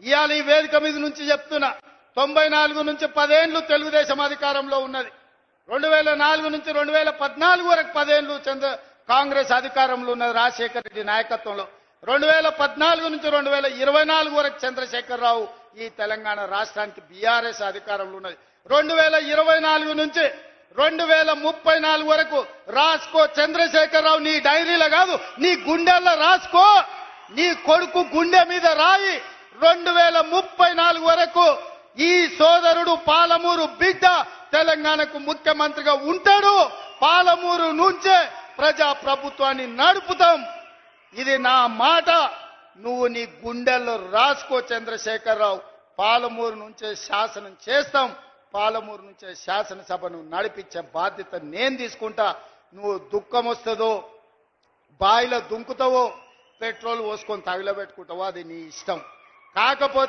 ఇవాళ ఈ వేదిక మీద నుంచి చెప్తున్నా 94 నుంచి 10 ఏళ్లు తెలుగుదేశం అధికారంలో ఉన్నది. 2004 నుంచి 2014 వరకు 10 ఏళ్లు కాంగ్రెస్ అధికారంలో ఉన్నది రాజశేఖర రెడ్డి నాయకత్వంలో. 2014 నుంచి 2024 వరకు చంద్రశేఖరరావు ఈ తెలంగాణ రాష్ట్రానికి బీఆర్ఎస్ అధికారంలో ఉన్నది. 2024 నుంచి 2034 వరకు రాసుకో చంద్రశేఖరరావు, నీ డైరీలో కాదు నీ గుండెల్లో రాసుకో, నీ కొడుకు గుండె మీద రాయి. 2034 వరకు ఈ సోదరుడు పాలమూరు బిడ్డ తెలంగాణకు ముఖ్యమంత్రిగా ఉంటాడు. పాలమూరు నుంచే ప్రజా ప్రభుత్వాన్ని నడుపుతాం. ఇది నా మాట. నువ్వు నీ గుండెల్లో రాసుకో చంద్రశేఖరరావు. పాలమూరు నుంచే శాసనం చేస్తాం. పాలమూరు నుంచే శాసనసభను నడిపించే బాధ్యత నేను తీసుకుంటా. నువ్వు దుఃఖం వస్తుందో బాయిలో దుంకుతావో పెట్రోల్ పోసుకొని తగిలబెట్టుకుంటావో అది నీ ఇష్టం. కాకపోతే